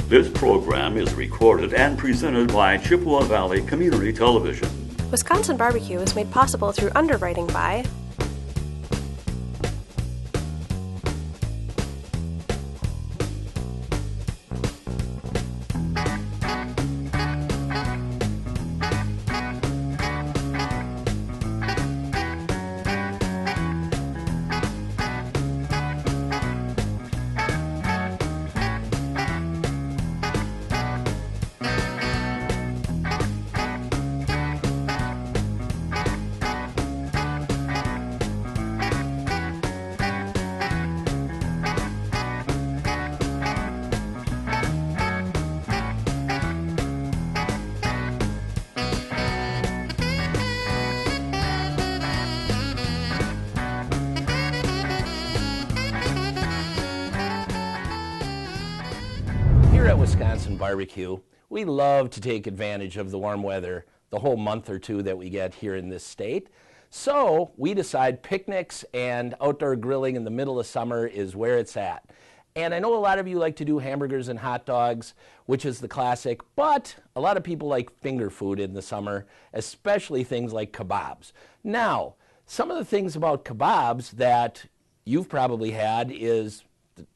This program is recorded and presented by Chippewa Valley Community Television. Wisconsin Barbecue is made possible through underwriting by Here at Wisconsin Barbecue, we love to take advantage of the warm weather the whole month or two that we get here in this state. So we decide picnics and outdoor grilling in the middle of summer is where it's at. And I know a lot of you like to do hamburgers and hot dogs, which is the classic, but a lot of people like finger food in the summer, especially things like kebabs. Now, some of the things about kebabs that you've probably had is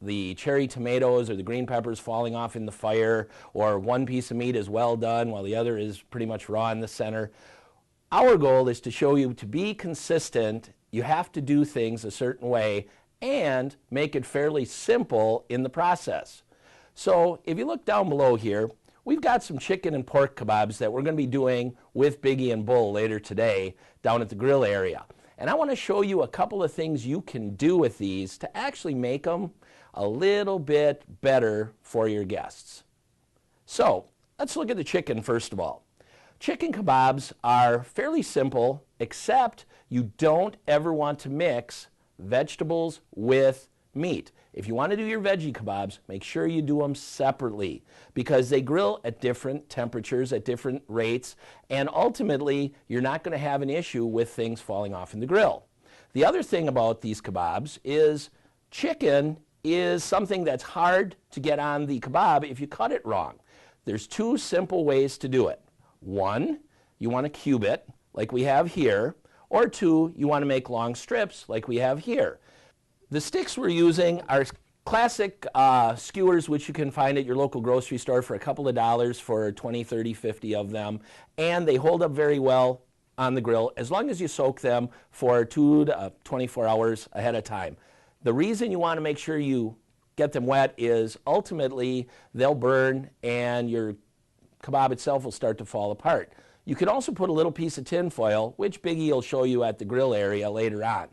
the cherry tomatoes or the green peppers falling off in the fire, or one piece of meat is well done while the other is pretty much raw in the center. Our goal is to show you to be consistent, you have to do things a certain way and make it fairly simple in the process. So if you look down below here, we've got some chicken and pork kebabs that we're going to be doing with Biggie and Bull later today down at the grill area. And I want to show you a couple of things you can do with these to actually make them a little bit better for your guests. So let's look at the chicken first of all. Chicken kebabs are fairly simple, except you don't ever want to mix vegetables with meat. If you want to do your veggie kebabs, make sure you do them separately because they grill at different temperatures, at different rates, and ultimately you're not going to have an issue with things falling off in the grill. The other thing about these kebabs is chicken is something that's hard to get on the kebab if you cut it wrong. There's two simple ways to do it. One, you want to cube it like we have here, or two, you want to make long strips like we have here. The sticks we're using are classic skewers, which you can find at your local grocery store for a couple of dollars for 20, 30, 50 of them, and they hold up very well on the grill as long as you soak them for 2 to 24 hours ahead of time. The reason you want to make sure you get them wet is ultimately they'll burn and your kebab itself will start to fall apart. You can also put a little piece of tin foil, which Biggie will show you at the grill area later on.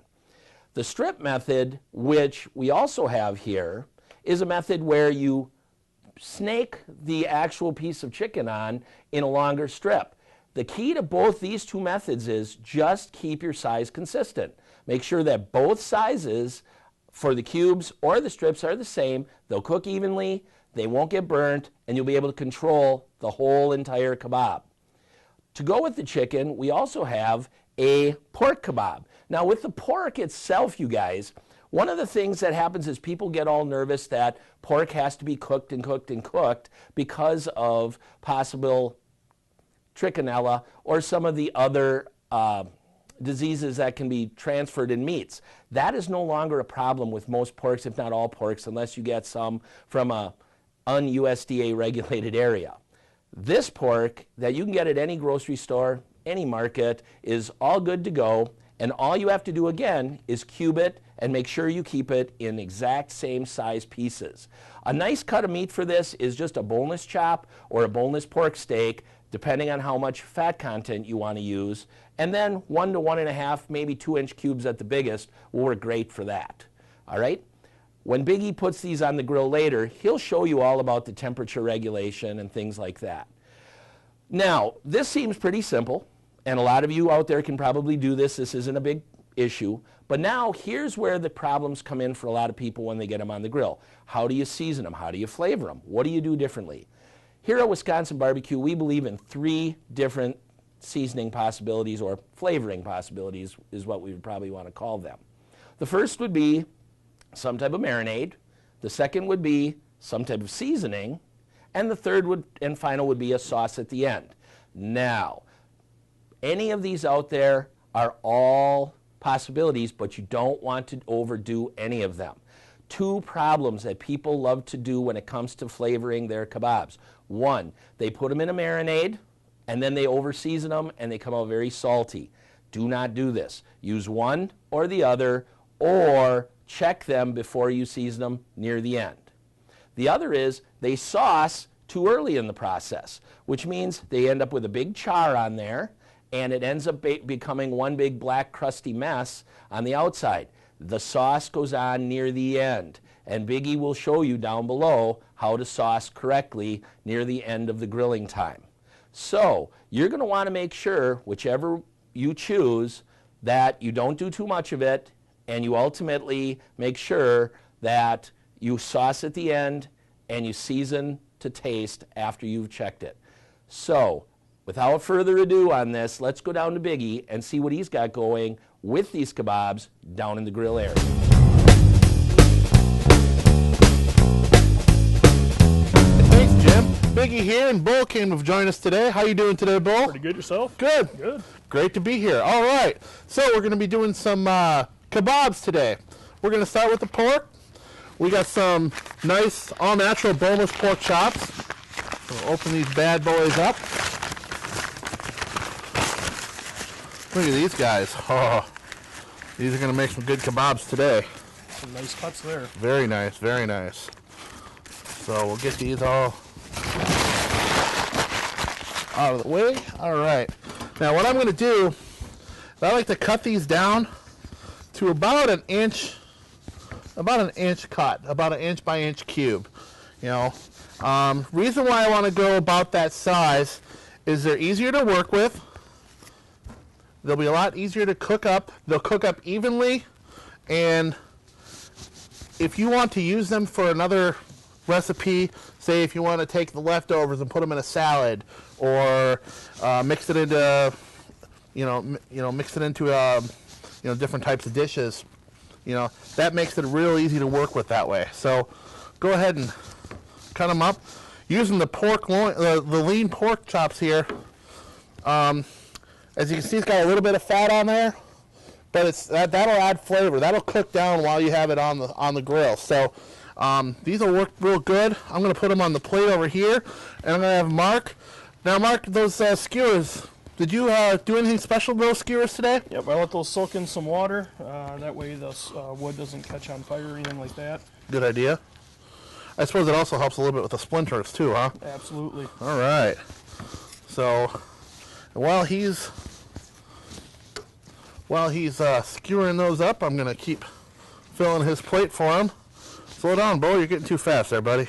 The strip method, which we also have here, is a method where you snake the actual piece of chicken on in a longer strip. The key to both these two methods is just keep your size consistent. Make sure that both sizes for the cubes or the strips are the same. They'll cook evenly, they won't get burnt, and you'll be able to control the whole entire kebab. To go with the chicken, we also have a pork kebab. Now with the pork itself, you guys, one of the things that happens is people get all nervous that pork has to be cooked and cooked and cooked because of possible trichinella or some of the other diseases that can be transferred in meats. That is no longer a problem with most porks, if not all porks, unless you get some from a un-USDA regulated area. This pork that you can get at any grocery store, any market, is all good to go, and all you have to do again is cube it and make sure you keep it in exact same size pieces. A nice cut of meat for this is just a boneless chop or a boneless pork steak, depending on how much fat content you want to use, and then 1 to 1.5, maybe 2-inch cubes at the biggest will work great for that. All right? When Biggie puts these on the grill later, he'll show you all about the temperature regulation and things like that. Now, this seems pretty simple, and a lot of you out there can probably do this. This isn't a big issue. But now, here's where the problems come in for a lot of people when they get them on the grill. How do you season them? How do you flavor them? What do you do differently? Here at Wisconsin Barbecue, we believe in 3 different seasoning possibilities, or flavoring possibilities is what we would probably want to call them. The first would be some type of marinade. The second would be some type of seasoning. And the third and final would be a sauce at the end. Now, any of these out there are all possibilities, but you don't want to overdo any of them. Two problems that people love to do when it comes to flavoring their kebabs. One, they put them in a marinade and then they over-season them and they come out very salty. Do not do this. Use one or the other, or check them before you season them near the end. The other is they sauce too early in the process, which means they end up with a big char on there and it ends up becoming one big black crusty mess on the outside. The sauce goes on near the end, and Biggie will show you down below how to sauce correctly near the end of the grilling time. So you're going to want to make sure, whichever you choose, that you don't do too much of it, and you ultimately make sure that you sauce at the end and you season to taste after you've checked it. So without further ado on this, let's go down to Biggie and see what he's got going with these kebabs down in the grill area. Thanks, Jim. Biggie here, and Bull came to join us today. How you doing today, Bull? Pretty good yourself? Good. Good. Great to be here. All right. So we're going to be doing some kebabs today. We're going to start with the pork. We got some nice all-natural boneless pork chops. We'll open these bad boys up. Look at these guys. Oh, these are going to make some good kebabs today. Some nice cuts there. Very nice, very nice. So we'll get these all out of the way. All right. Now what I'm going to do is I like to cut these down to about an inch cut, about an inch by inch cube. You know, reason why I want to go about that size is they're easier to work with. They'll be a lot easier to cook up. They'll cook up evenly, and if you want to use them for another recipe, say if you want to take the leftovers and put them in a salad, or mix it into, mix it into, different types of dishes, that makes it real easy to work with that way. So go ahead and cut them up using the pork loin, the lean pork chops here. As you can see, it's got a little bit of fat on there, but that'll add flavor. That'll cook down while you have it on the grill. So these will work real good. I'm going to put them on the plate over here, and I'm going to have Mark. Now, Mark, those skewers, did you do anything special to those skewers today? Yep, I let those soak in some water. That way the wood doesn't catch on fire or anything like that. Good idea. I suppose it also helps a little bit with the splinters too, huh? Absolutely. All right. So while he's skewering those up, I'm going to keep filling his plate for him. Slow down, Bo. You're getting too fast there, buddy.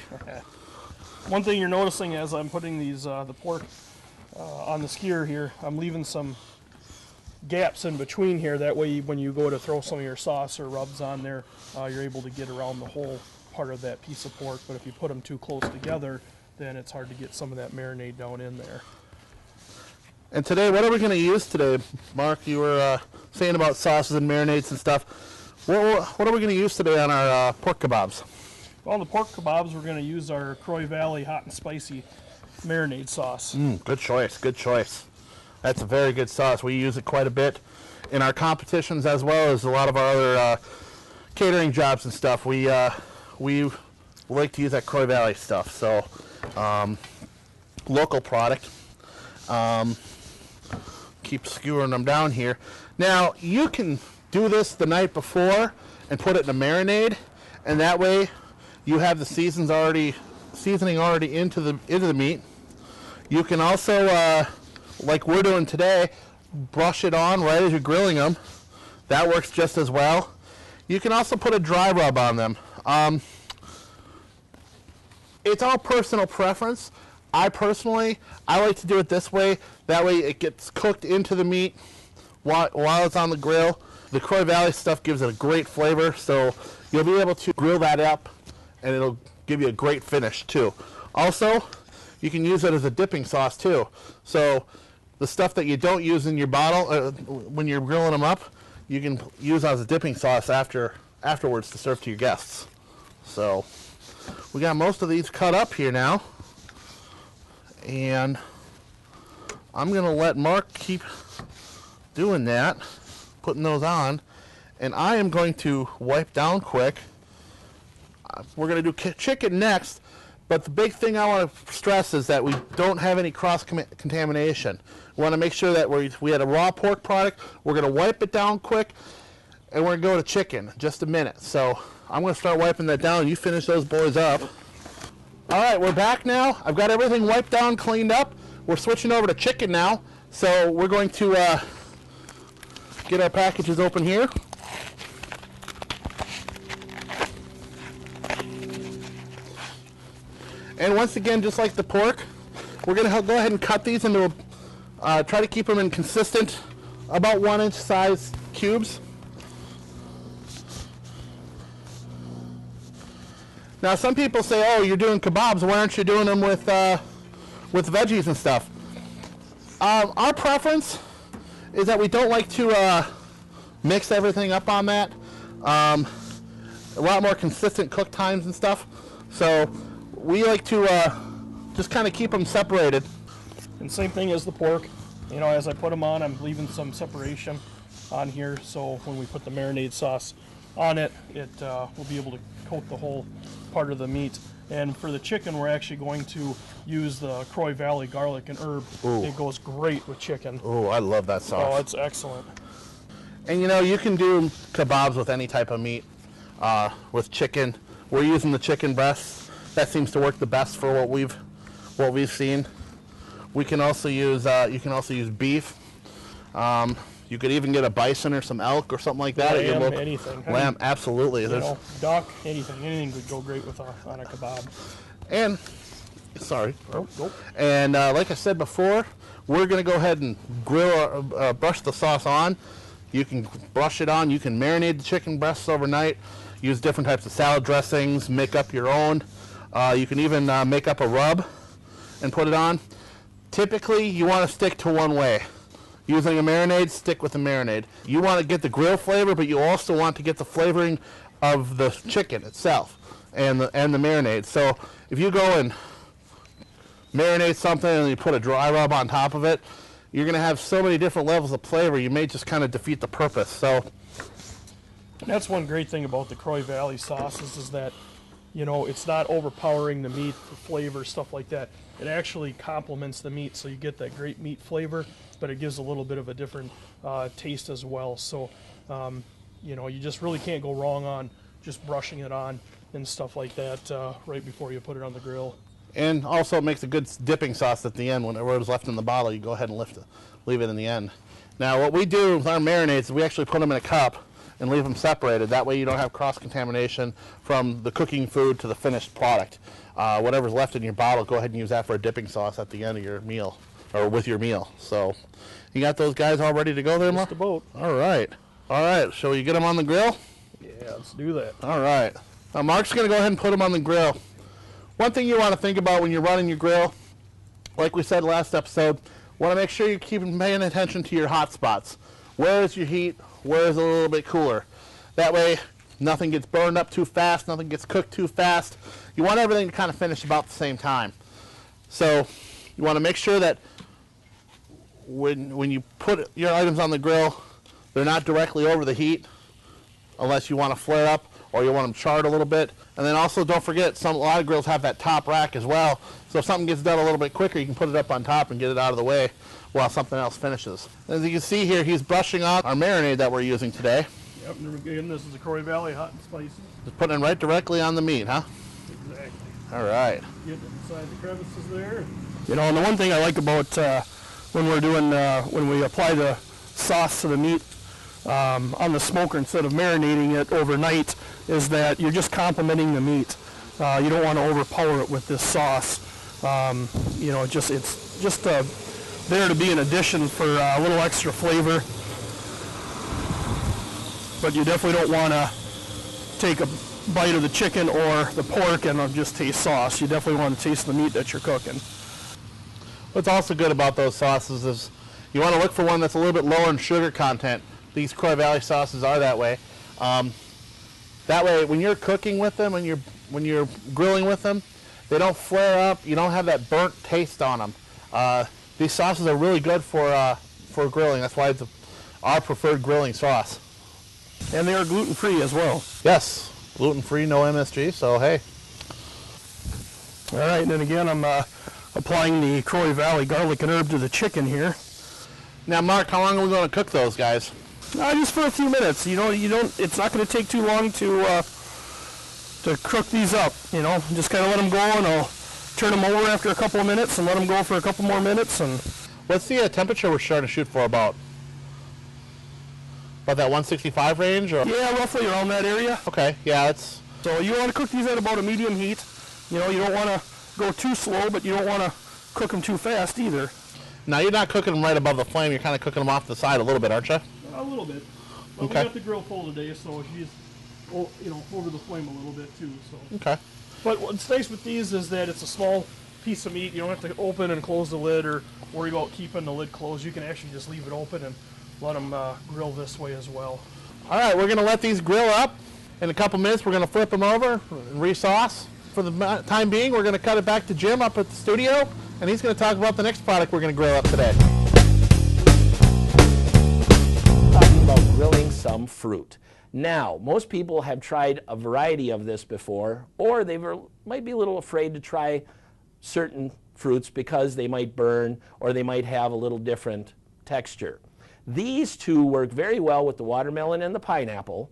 One thing you're noticing as I'm putting these the pork on the skewer here, I'm leaving some gaps in between here. That way, when you go to throw some of your sauce or rubs on there, you're able to get around the whole part of that piece of pork. But if you put them too close together, then it's hard to get some of that marinade down in there. And today, what are we going to use today, Mark? You were saying about sauces and marinades and stuff. What are we going to use today on our pork kebabs? Well, the pork kebabs, we're going to use our Croy Valley hot and spicy marinade sauce. Good choice, good choice. That's a very good sauce. We use it quite a bit in our competitions, as well as a lot of our other catering jobs and stuff. We like to use that Croy Valley stuff. So local product. Keep skewering them down here. Now you can do this the night before and put it in a marinade, and that way you have the seasoning already into the meat. You can also, like we're doing today, brush it on right as you're grilling them. That works just as well. You can also put a dry rub on them. It's all personal preference. I like to do it this way. That way it gets cooked into the meat while it's on the grill. The Croy Valley stuff gives it a great flavor, so you'll be able to grill that up, and it'll give you a great finish too. Also, you can use it as a dipping sauce too. So the stuff that you don't use in your bottle when you're grilling them up, you can use as a dipping sauce afterwards to serve to your guests. So we got most of these cut up here now. And I'm going to let Mark keep doing that, putting those on. And I am going to wipe down quick. We're going to do chicken next, but the big thing I want to stress is that we don't have any cross-contamination. We want to make sure that we had a raw pork product. We're going to wipe it down quick, and we're going to go to chicken in just a minute. So I'm going to start wiping that down. You finish those boys up. All right, we're back now. I've got everything wiped down, cleaned up. We're switching over to chicken now. So we're going to get our packages open here. And once again, just like the pork, we're going to go ahead and cut these into try to keep them in consistent, about 1-inch size cubes. Now, some people say, "Oh, you're doing kebabs. Why aren't you doing them with veggies and stuff?" Our preference is that we don't like to mix everything up on that. A lot more consistent cook times and stuff. So we like to just kind of keep them separated. And same thing as the pork. You know, as I put them on, I'm leaving some separation on here, so when we put the marinade sauce on it, it will be able to coat the whole part of the meat. And for the chicken, we're actually going to use the Croy Valley garlic and herb. Ooh. It goes great with chicken. Oh, I love that sauce. Oh, it's excellent. And you know, you can do kebabs with any type of meat. With chicken, we're using the chicken breasts. That seems to work the best for what we've seen. We can also use you can also use beef. You could even get a bison or some elk or something like that. Lamb, anything. Lamb, absolutely. You know, duck, anything would go great with on a kebab. And sorry. Nope. And like I said before, we're going to go ahead and grill, brush the sauce on. You can brush it on. You can marinate the chicken breasts overnight. Use different types of salad dressings. Make up your own. You can even make up a rub and put it on. Typically, you want to stick to one way. Using a marinade, stick with the marinade. You want to get the grill flavor, but you also want to get the flavoring of the chicken itself and the marinade. So if you go and marinate something and you put a dry rub on top of it, you're going to have so many different levels of flavor, you may just kind of defeat the purpose. So that's one great thing about the Croy Valley sauces is that, you know, it's not overpowering the meat, the flavor, stuff like that. It actually complements the meat, so you get that great meat flavor, but it gives a little bit of a different taste as well. So, you know, you just really can't go wrong on just brushing it on and stuff like that right before you put it on the grill. And also it makes a good dipping sauce at the end. Whenever it's left in the bottle, you go ahead and leave it in the end. Now, what we do with our marinades is we actually put them in a cup and leave them separated. That way you don't have cross-contamination from the cooking food to the finished product. Whatever's left in your bottle, go ahead and use that for a dipping sauce at the end of your meal, or with your meal. So, you got those guys all ready to go there, Mark? Just about. All right. All right, shall we get them on the grill? Yeah, let's do that. All right. Now, Mark's going to go ahead and put them on the grill. One thing you want to think about when you're running your grill, like we said last episode, want to make sure you're paying attention to your hot spots. Where is your heat? Where is it a little bit cooler? That way, nothing gets burned up too fast, nothing gets cooked too fast. You want everything to kind of finish about the same time. So you want to make sure that when you put your items on the grill, they're not directly over the heat, unless you want to flare up or you want them charred a little bit. And then also don't forget, a lot of grills have that top rack as well. So if something gets done a little bit quicker, you can put it up on top and get it out of the way while something else finishes. As you can see here, he's brushing on our marinade that we're using today. Yep, and again, this is the Croy Valley hot and spicy. Just putting it right directly on the meat, huh? Exactly. All right. Get inside the crevices there. You know, and the one thing I like about when we're doing, when we apply the sauce to the meat on the smoker instead of marinating it overnight, is that you're just complementing the meat. You don't want to overpower it with this sauce. You know, it's just there to be an addition for a little extra flavor. But you definitely don't want to take a bite of the chicken or the pork and just taste sauce. You definitely want to taste the meat that you're cooking. What's also good about those sauces is you want to look for one that's a little bit lower in sugar content. These Croy Valley sauces are that way. That way, when you're cooking with them, when you're grilling with them, They don't flare up. You don't have that burnt taste on them. These sauces are really good for grilling. That's why it's our preferred grilling sauce. And they are gluten-free as well. Yes, gluten-free, no MSG, so hey. All right, and then again, I'm applying the Croy Valley garlic and herb to the chicken here. Now, Mark, how long are we going to cook those guys? Just for a few minutes. You don't. It's not going to take too long to cook these up. Just kind of let them go, and I'll turn them over after a couple of minutes and let them go for a couple more minutes. And what's the temperature we're starting to shoot for about? About that 165 range? Or? Yeah, roughly around that area. Okay, yeah, it's... So you want to cook these at about a medium heat. You don't want to go too slow, but you don't want to cook them too fast either. Now, you're not cooking them right above the flame. You're kind of cooking them off the side a little bit, aren't you? A little bit. But okay. We got the grill full today, so she's over the flame a little bit too. So. Okay. But what's nice with these is that it's a small piece of meat. You don't have to open and close the lid or worry about keeping the lid closed. You can actually just leave it open and let them grill this way as well. All right, we're going to let these grill up. In a couple minutes, we're going to flip them over and re-sauce. For the time being, we're going to cut it back to Jim up at the studio, and he's going to talk about the next product we're going to grill up today. Talking about grilling some fruit. Now, most people have tried a variety of this before, or they might be a little afraid to try certain fruits because they might burn or they might have a little different texture. These two work very well with the watermelon and the pineapple,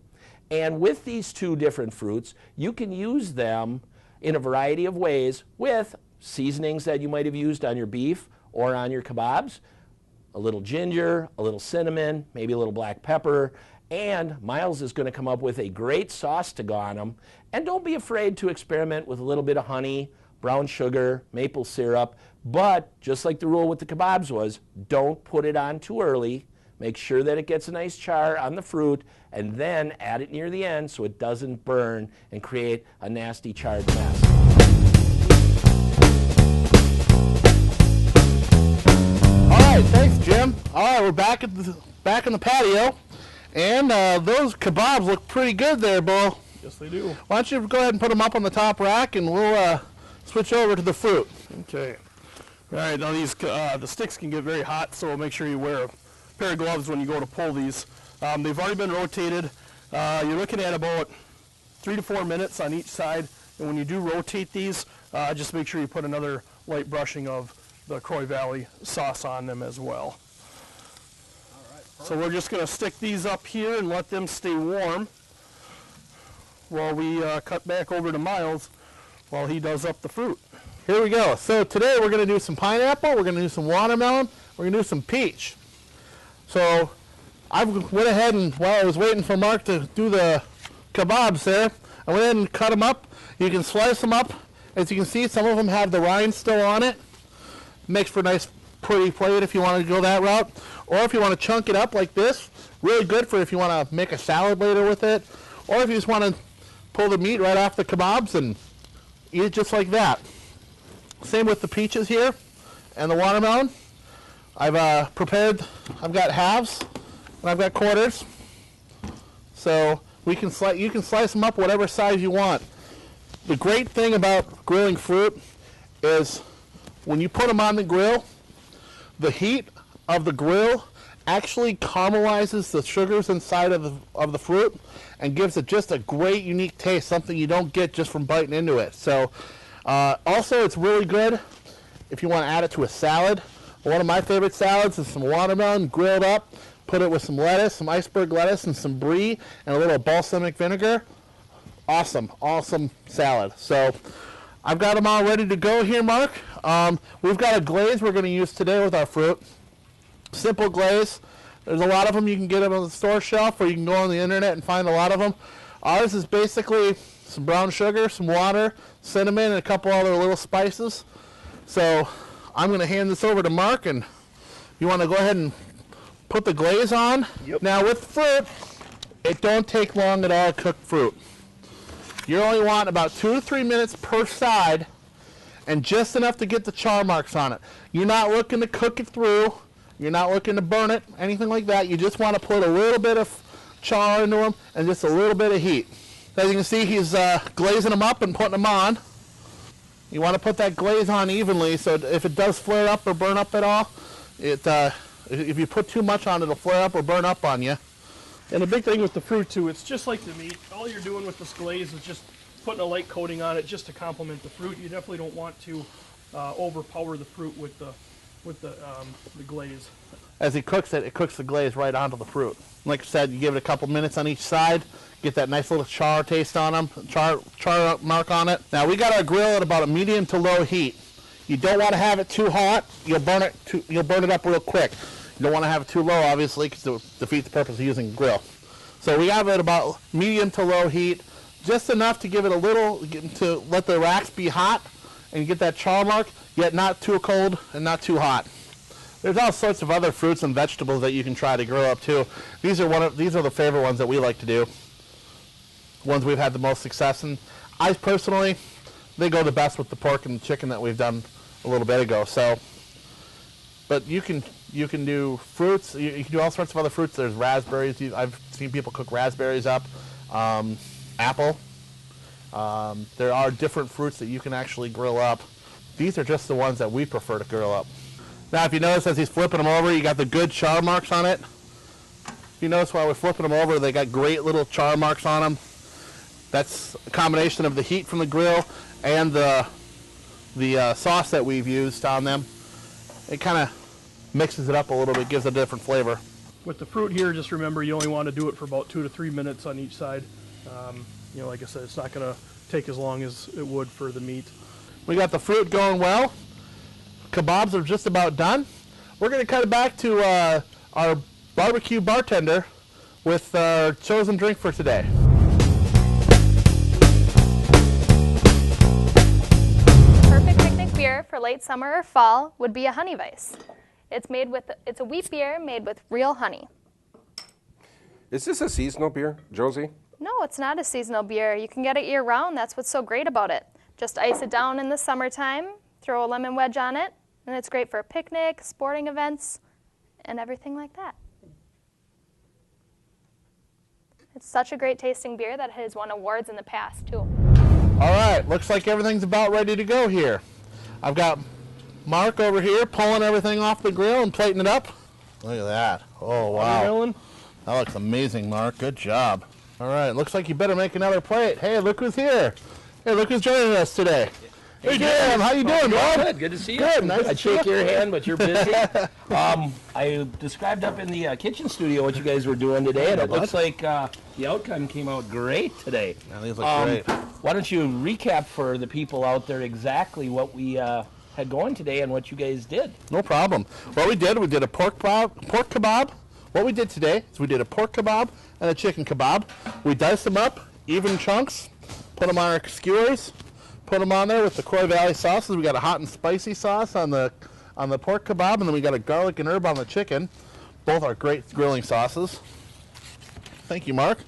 and with these two different fruits, you can use them in a variety of ways with seasonings that you might have used on your beef or on your kebabs. A little ginger, a little cinnamon, maybe a little black pepper, and Miles is going to come up with a great sauce to go on them. And don't be afraid to experiment with a little bit of honey, brown sugar, maple syrup, but just like the rule with the kebabs was, don't put it on too early. Make sure that it gets a nice char on the fruit, and then add it near the end so it doesn't burn and create a nasty charred mess. All right, thanks, Jim. All right, we're back in the patio, and those kebabs look pretty good there, Bo. Yes, they do. Why don't you go ahead and put them up on the top rack, and we'll switch over to the fruit. Okay. All right, now these the sticks can get very hot, so make sure you wear a pair of gloves when you go to pull these. They've already been rotated. You're looking at about 3 to 4 minutes on each side, and when you do rotate these, just make sure you put another light brushing of the Croy Valley sauce on them as well. All right, so we're just going to stick these up here and let them stay warm while we cut back over to Miles while he does up the fruit. Here we go. So today we're going to do some pineapple, we're going to do some watermelon, we're going to do some peach. So I went ahead and while I was waiting for Mark to do the kebabs there, I went ahead and cut them up. You can slice them up. As you can see, some of them have the rind still on it. Makes for a nice pretty plate if you want to go that route. Or if you want to chunk it up like this, really good for if you want to make a salad later with it. Or if you just want to pull the meat right off the kebabs and eat it just like that. Same with the peaches here and the watermelon. I've got halves and I've got quarters. So you can slice them up whatever size you want. The great thing about grilling fruit is when you put them on the grill, the heat of the grill actually caramelizes the sugars inside of the fruit and gives it just a great unique taste, something you don't get just from biting into it. So also it's really good if you want to add it to a salad. One of my favorite salads is some watermelon grilled up, put it with some lettuce, some iceberg lettuce and some brie and a little balsamic vinegar. Awesome, awesome salad. So I've got them all ready to go here, Mark. We've got a glaze we're going to use today with our fruit. Simple glaze. There's a lot of them. You can get them on the store shelf or you can go on the internet and find a lot of them. Ours is basically some brown sugar, some water, cinnamon, and a couple other little spices. So I'm going to hand this over to Mark, and you want to go ahead and put the glaze on. Yep. Now with fruit, it don't take long at all to cook fruit. You only want about 2 to 3 minutes per side and just enough to get the char marks on it. You're not looking to cook it through. You're not looking to burn it, anything like that. You just want to put a little bit of char into them and just a little bit of heat. As you can see, he's glazing them up and putting them on. You want to put that glaze on evenly, so if it does flare up or burn up at all, if you put too much on, it'll flare up or burn up on you. And the big thing with the fruit too, it's just like the meat. All you're doing with this glaze is just putting a light coating on it just to complement the fruit. You definitely don't want to overpower the fruit with the glaze. As he cooks it, it cooks the glaze right onto the fruit. Like I said, you give it a couple minutes on each side, get that nice little char taste on them, char mark on it. Now we got our grill at about a medium to low heat. You don't want to have it too hot. You'll burn it up real quick. You don't want to have it too low, obviously, because it defeats the purpose of using a grill. So we have it about medium to low heat, just enough to give it a little, to let the racks be hot and get that char mark, yet not too cold and not too hot. There's all sorts of other fruits and vegetables that you can try to grill up too. These are the favorite ones that we like to do. Ones we've had the most success in. I personally, they go the best with the pork and the chicken that we've done a little bit ago. So, but you can do fruits. You can do all sorts of other fruits. There's raspberries. I've seen people cook raspberries up. Apple. There are different fruits that you can actually grill up. These are just the ones that we prefer to grill up. Now, if you notice, as he's flipping them over, you got the good char marks on it. If you notice while we're flipping them over, they got great little char marks on them. That's a combination of the heat from the grill and the sauce that we've used on them. It kind of mixes it up a little bit, gives a different flavor. With the fruit here, just remember you only want to do it for about 2 to 3 minutes on each side. You know, like I said, it's not going to take as long as it would for the meat. We got the fruit going well. Kebabs are just about done. We're going to cut it back to our barbecue bartender with our chosen drink for today. Perfect picnic beer for late summer or fall would be a honey Weiss. It's a wheat beer made with real honey. Is this a seasonal beer, Josie? No, it's not a seasonal beer. You can get it year-round. That's what's so great about it. Just ice it down in the summertime, throw a lemon wedge on it, and it's great for a picnic, sporting events, and everything like that. It's such a great tasting beer that has won awards in the past, too. All right, looks like everything's about ready to go here. I've got Mark over here pulling everything off the grill and plating it up. Look at that. Oh, wow. That looks amazing, Mark. Good job. All right, looks like you better make another plate. Hey, look who's here. Hey, look who's joining us today. Hey, Jim, how you doing, bud? Good to see you. Good, nice I'd shake your hand, but you're busy. I described up in the kitchen studio what you guys were doing today, and it looks like the outcome came out great today. Yeah, these look great. Why don't you recap for the people out there exactly what we had going today and what you guys did? No problem. What we did a pork kebab. What we did today is we did a pork kebab and a chicken kebab. We diced them up, even chunks, put them on our skewers, put them on there with the Croy Valley sauces. We got a hot and spicy sauce on the pork kebab, and then we got a garlic and herb on the chicken. Both are great grilling sauces. Thank you, Mark.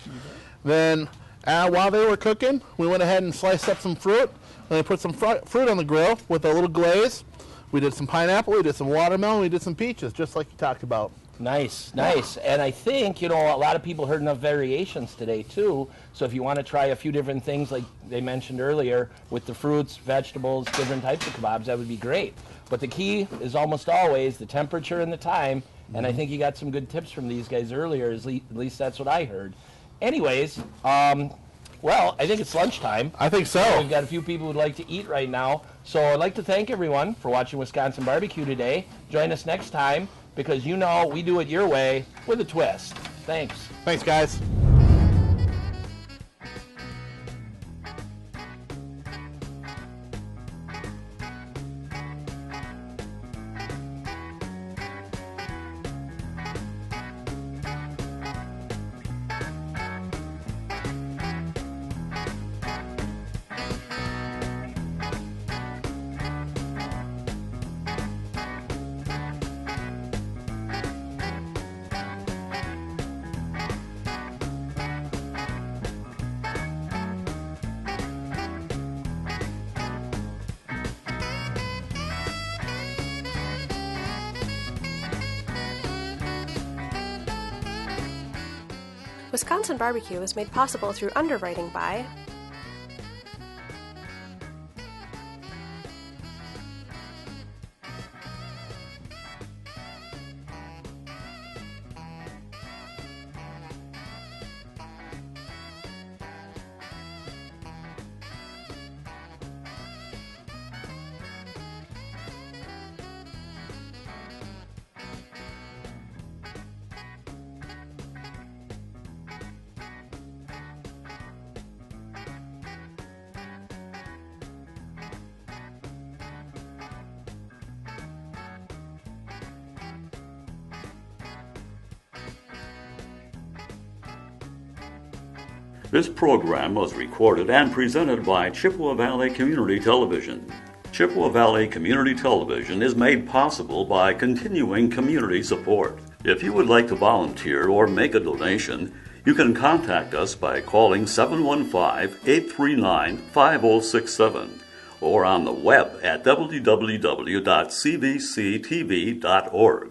Then while they were cooking, we went ahead and sliced up some fruit. And then put some fruit on the grill with a little glaze. We did some pineapple, we did some watermelon, we did some peaches, just like you talked about. Nice, nice. And I think, you know, a lot of people heard enough variations today, too. So if you want to try a few different things, like they mentioned earlier, with the fruits, vegetables, different types of kebabs, that would be great. But the key is almost always the temperature and the time. And I think you got some good tips from these guys earlier, at least that's what I heard. Anyways, well, I think it's lunchtime. I think so. We've got a few people who'd like to eat right now. So I'd like to thank everyone for watching Wisconsin Barbecue today. Join us next time, because you know we do it your way with a twist. Thanks. Thanks, guys. Wisconsin Barbecue is made possible through underwriting by This program was recorded and presented by Chippewa Valley Community Television. Chippewa Valley Community Television is made possible by continuing community support. If you would like to volunteer or make a donation, you can contact us by calling 715-839-5067 or on the web at www.cvctv.org.